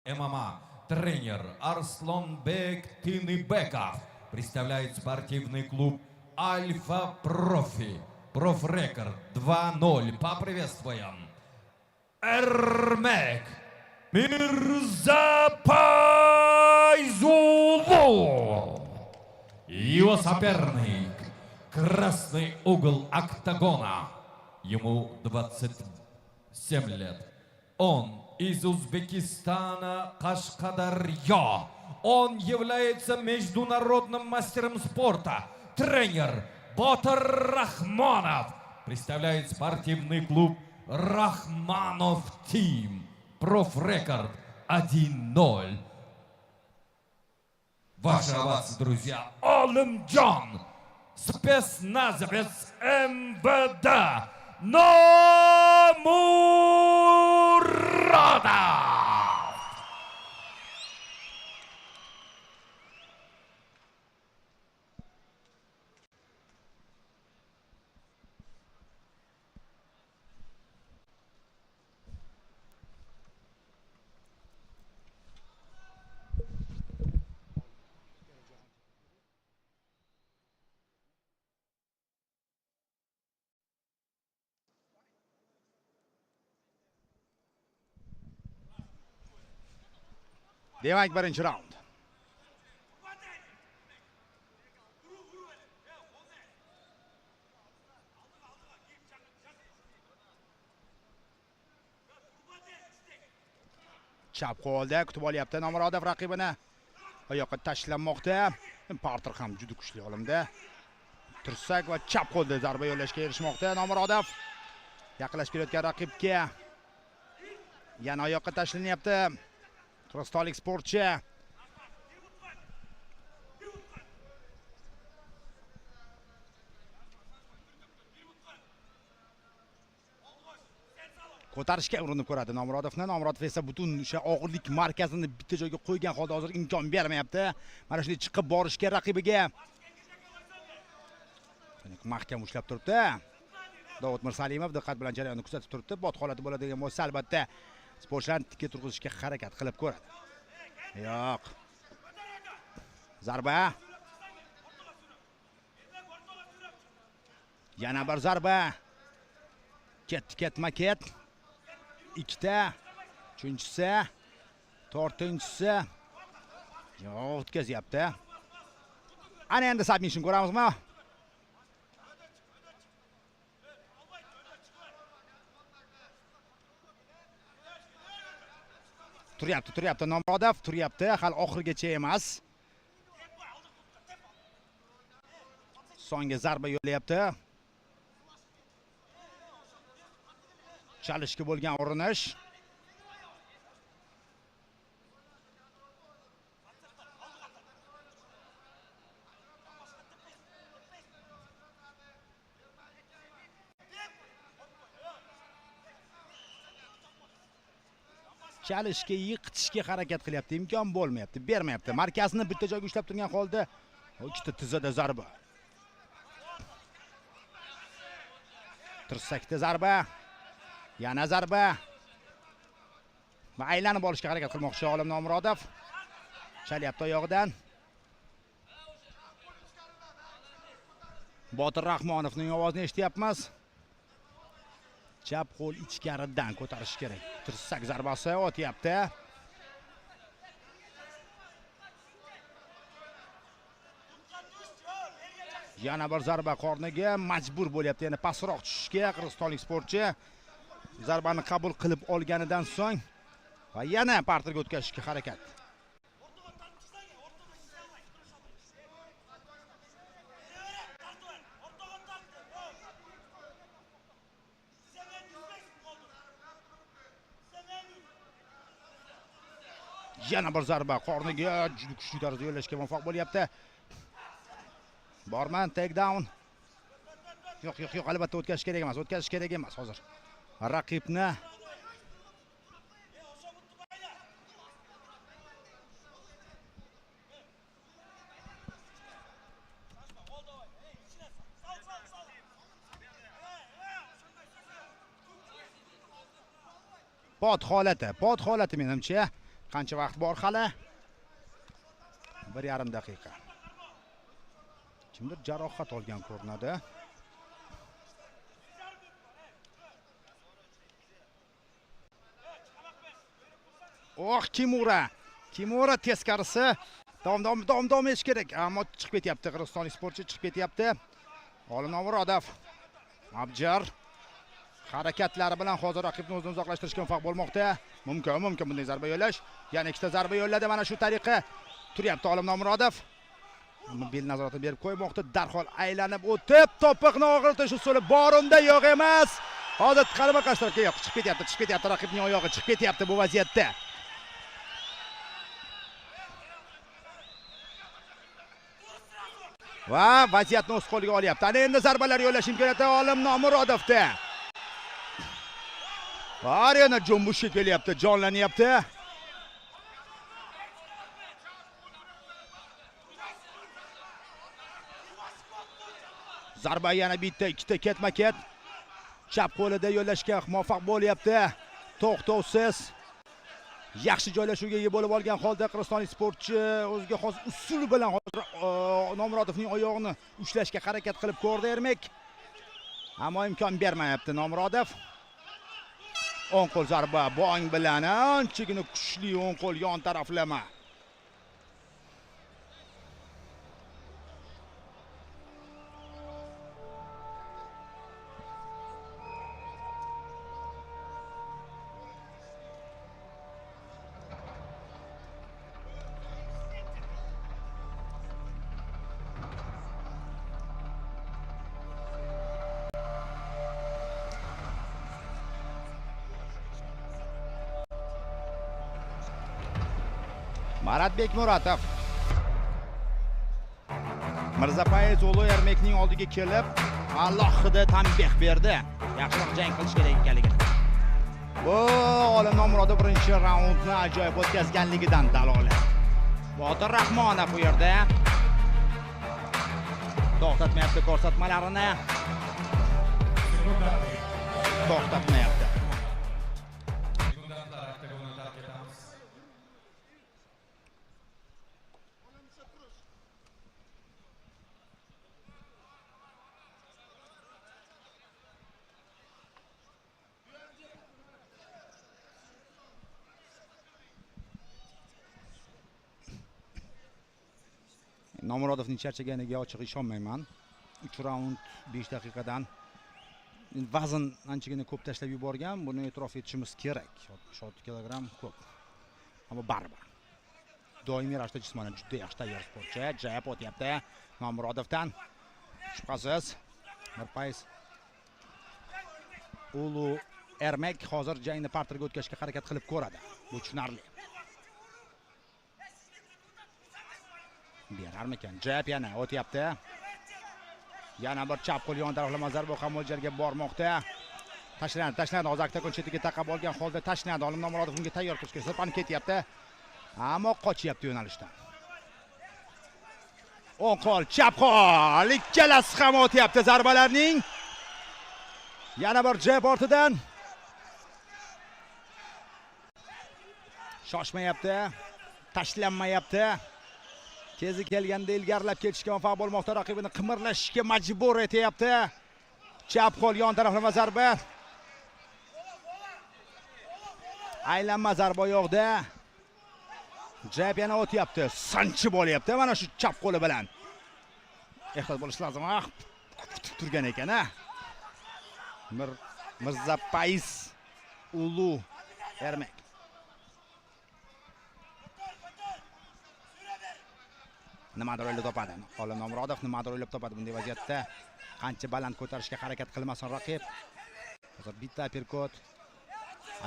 ММА. Тренер Арсланбек Тыныбеков представляет спортивный клуб Альфа Профи. Профрекорд 2-0. Поприветствуем. Эрмек Мирзапайзулу. Его соперник. Красный угол октагона. Ему 27 лет. Он из Узбекистана, Кашкадарья. Он является международным мастером спорта. Тренер Ботар Рахманов представляет спортивный клуб Рахманов Тим. Профрекорд 1-0. Ваши овации, друзья. Олимджан, спецназовец МВД Номурадов. Demak, birinchi raund. Chap qo'lda kutib olyapti Nomurodov raqibini. Oyoqqa tashlanmoqda. Parter ham juda kuchli olimda. Tirsak va chap qo'lda zarba yo'llashga erishmoqda Nomurodov. Yaqinlashib kelayotgan raqibga yana oyoqqa tashlanyapti. Qirg'izistonlik sportchi. Ko'tarishga urinib ko'radi Nomurodovni. Nomurodov esa butun o'sha og'irlik markazini bitta joyga qo'ygan holda hozir imkon bermayapti. Mana shunday chiqib borishga raqibiga. Mahkam ushlab turibdi. Davud Mirsalimov diqqat bilan jarayonni kuzatib turibdi. Bot holati bo'ladigan bo'lsa, albatta sportchilarni tikka turg'izishga harakat qilib ko'radi. Yo'q. Zarba. Yana bir zarba. Ketma-ket. Ikkita. Uchinchisi. To'rtinchisi. Yo'q, o'tkazyapti. Ana endi submission ko'ramizmi? Turyapti Nomurodov, turyapti, hali oxirigacha emas. So'nggi zarba yo'llayapti. Chalishga bo'lgan urinish. Chalishga, yiqitishga harakat qilyapti, imkon bo'lmayapti, bermayapti. Markazni bitta joyga ushlab turgan holda ikkita tizada zarba. Tirsakda zarba. Yana zarba. Va aylanib olishga harakat qilmoqchi Olim Nomurodov. Chalyapti oyog'idan. Botir Rahmonovning ovozini eshityapmiz. Chap qo'l ichkaridan ko'tarish kerak. Tirsak zarbasi o'tyapti. Yana bir zarba qorniga majbur bo'lyapti. Yana pastroq tushishga qirg'izistonlik sportchi. Zarbani qabul qilib olganidan so'ng va yana parterga o'tkazishga harakat. Yana bir zarba qorniga juda kuchli tarzda yo'llashga muvaffaq bo'lyapti. Borman takedown. Yo'q, albatta o'tkazish kerak emas, hozir. Raqibni Pod holati menimcha Qancha vaqt bor hali? 1,5 daqiqa. Kimdir jarohat olgan ko'rinadi. Kimura teskarisi. Davom etish kerak. Ammo chiqib ketyapti. Qirg'izistonlik sportchi chiqib ketyapti. Olim Nomurodov. Abjar harakatlari bilan hozir raqibni o'zidan uzoqlashtirishga muvaffaq bo'lmoqda. Mumkin bunday zarba yo'llash. Yana ikkita zarba yo'lladi. Mana shu tariqa turyapti Olim Nomurodov. Bel nazoratini berib qo'ymoqda. Darhol aylanib o'tib, to'piqni og'irtish usuli bor unda, yo'q emas. Hozir qalba qashtarga yo'q, chiqib ketyapti. Raqibning oyog'i chiqib ketyapti bu vaziyatda. Va vaziyatni o'z qo'liga olyapti. Ana endi zarbalar yo'llash imkoniyati Olim Nomurodovda. Bor yana jumbushga kelyapti, jonlanyapti. Zarba yana bitta, ikkita ketma-ket. Chap qo'lida yo'llashga muvaffaq bo'lyapti. To'xtovsiz. Yaxshi joylashuvga ega bo'lib olgan holda qirg'izistonlik sportchi o'ziga xos usul bilan hozir Nomurodovning oyog'ini ushlashga harakat qilib ko'rdi Ermek. Ammo imkon bermayapti Nomurodov. O'ng qo'l zarba bong bilan anchagina kuchli o'ng qo'l yon taraflama. Maratbek Muratov. Mirzapayev Ulu Ermekning oldiga kelib, alohida tanbeh berdi. Yaxshiroq jang qilish kerak ekanligini. Bu Olim Nomurodov birinchi raundni ajoyib o'tkazganligidan dalolat. Botir Rahmonov bu yerda to'xtatmayapti ko'rsatmalarini. To'xtatmayapti. Nomurodovning charchaganiga ochiq ishonmayman. 3 raund 5 daqiqadan vazn anchagina ko'p tashlab yuborgan. Buni e'tirof etishimiz kerak. 66 kilogramm ko'p. Ammo baribir. Doimiy ravishda jismonan juda yaxshi tayyor sportchi. Jab o'tyapti Nomurodovdan. Shubhasiz Mirpayev Ulu Ermek hozir jangni parterga o'tkazishga harakat qilib ko'radi. Bu tushunarli. Berarmikan? Jab yana o'tyapti. Yana bir chap qo'l yon taraflama zarba ham mo'ljalga bormoqda. Tashlanadi. Hozir Aktakon chetiga taqab olgan holda tashlanadi. Olim Nomurodov unga tayyor turishga sirpanib ketyapti. Ammo qochyapti yo'nalishdan. O'ng qo'l, chap qo'l, ikkalasi ham o'tyapti zarbalarning. Yana bir jab ortidan. Shoshmayapti, tashlanmayapti. Kezi kelganda ilgarilab ketishga muvaffaq bo'lmoqda, raqibini qimirlashga majbur etyapti. Chap qo'l yon taraflama zarba. Aylanma zarba yo'qda. Jab yana o'tyapti, sanchib olyapti mana shu chap qo'li bilan. Ehtiyot bo'lish lozim. Kutib turgan ekan, ha. Mirzapayev Ulu Ermek. Nimadir o'ylab topadi. Olim Nomurodov nimadir o'ylab topadi bunday vaziyatda. Qancha baland ko'tarishga harakat qilmasin raqib. Hozir bitta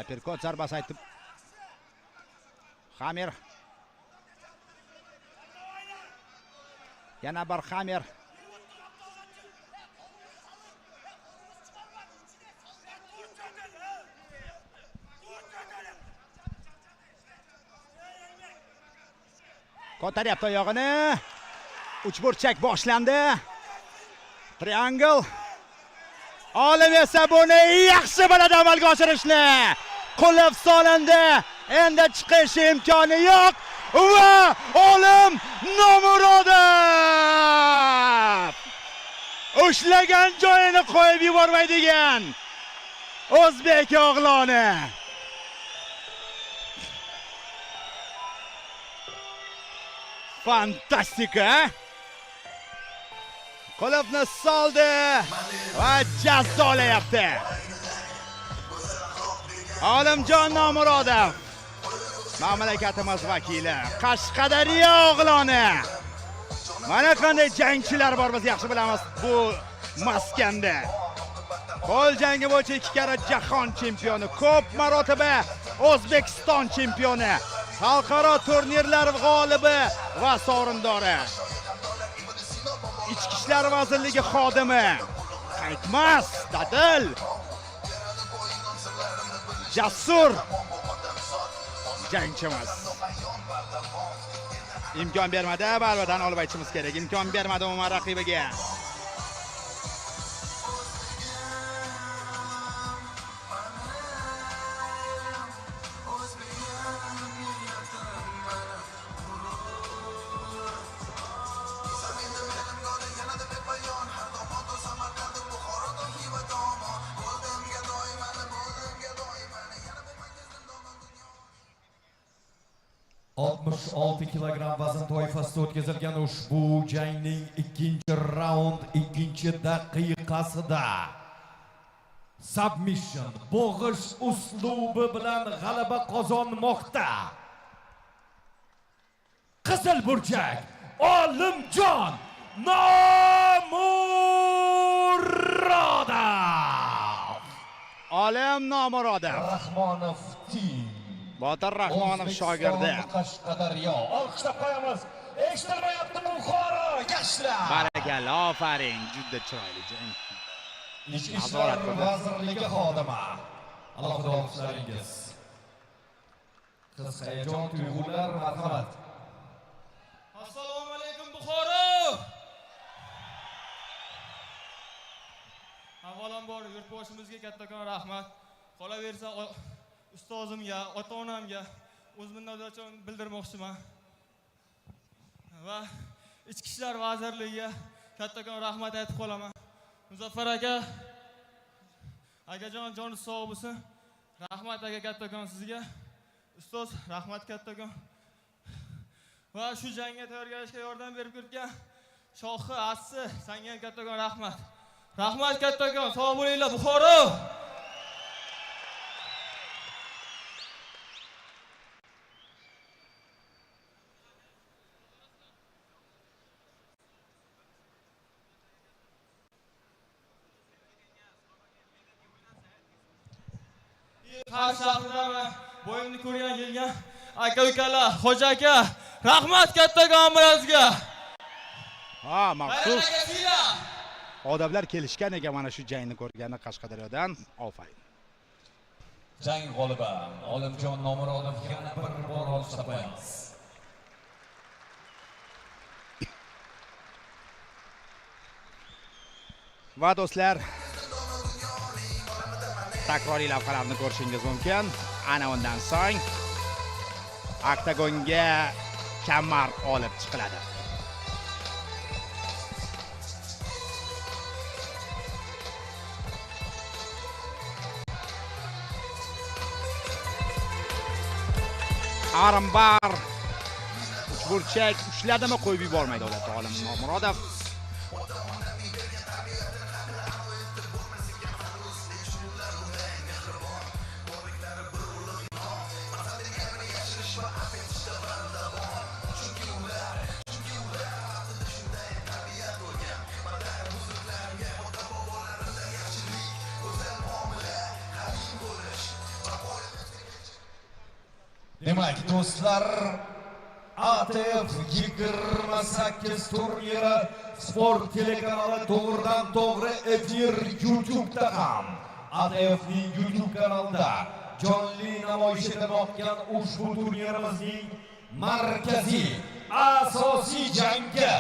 uppercut zarbasi aytib. Xamir. Yana bir Xamir. Ko'taryapti oyog'ini. Uchburchak boshlandi. Triangle. Olim esa buni yaxshi biladi amalga oshirishni. Qo'llab solindi. endi chiqish imkoni yo'q va Olim Nomurodov ushlagan joyini qo'yib yubormaydigan o'zbek o'g'loni. Fantastika! Qulfni soldi va jazzolayapti. Olimjon Nomurodov, mamlakatimiz vakili, Qashqadaryo o'g'loni. Mana qanday jangchilar bor, biz yaxshi bilamiz bu maskanda. Qo'l jangi bo'yicha 2 karra jahon chempioni, ko'p marotaba O'zbekiston chempioni, xalqaro turnirlar g'olibi va sovrindori. Ichki ishlar vazirligi xodimi, qaytmas, dadil, jasur jangchimiz. Imkon bermadi, albatta olib aytishimiz kerak. Imkon bermadi umuman raqibiga. kilogramm vazn toifasida o'tkazilgan ushbu jangning ikkinchi raund, ikkinchi daqiqasida submission bo'g'ish uslubi bilan g'alaba qozonmoqda. Qizil burchak Olimjon Nomurodov. Olim Nomurodov. Rahmonov team. Botir Rahmonov shogirdi. Qashqadaryo. Olqishlab qo'yamiz. Eshitilmayapti Buxoro yoshlar. Barakalla, ofaring, juda chiroyli jang. Ichki ishlar vazirligi xodimi. Alohida olqishlaringiz. Qiz hayajon tuyg'ular, marhamat. Assalomu alaykum Buxoro. Avvalambor yurtboshimizga kattakon rahmat. Qolaversa ustozimga, ota-onamga o'z minnatdorchiligimni bildirmoqchiman. Va Ichki ishlar vazirligiga kattakon rahmat aytib qolaman. Muzaffar aka, akajon joni sog' bo'lsin. Rahmat aka kattakon sizga. Ustoz, rahmat kattakon. Va shu jangga tayyorgarlashga yordam berib ketgan shohi assi, senga ham kattakon rahmat. Rahmat kattakon, sog' bo'linglar Buxoro. Qarshi shahrida bo'yimni ko'rgan kelgan aka-ukalar, xo'ja aka, rahmat kattakon birazga. Ha, maxsus. Odamlar kelishgan ekan mana shu jangni ko'rgani Qashqadaryodan. Ofarin. Jang g'olibi Olimjon Nomurodovga yana bir bor olqishlab qo'yamiz. Va do'stlar, takroriy lavhalarni ko'rishingiz mumkin. Ana undan so'ng oktagonga kamar olib chiqiladi. Armbar burchak ushladimi, qo'yib yubormaydi odatda Olim Nomurodov. Demak, do'stlar, ATF 28 turniri sport telekanali to'g'ridan-to'g'ri efir YouTube'da ham ATFning YouTube kanalida jonli namoyish etilmoqda. Ushbu turnirimizning markaziy asosiy jangi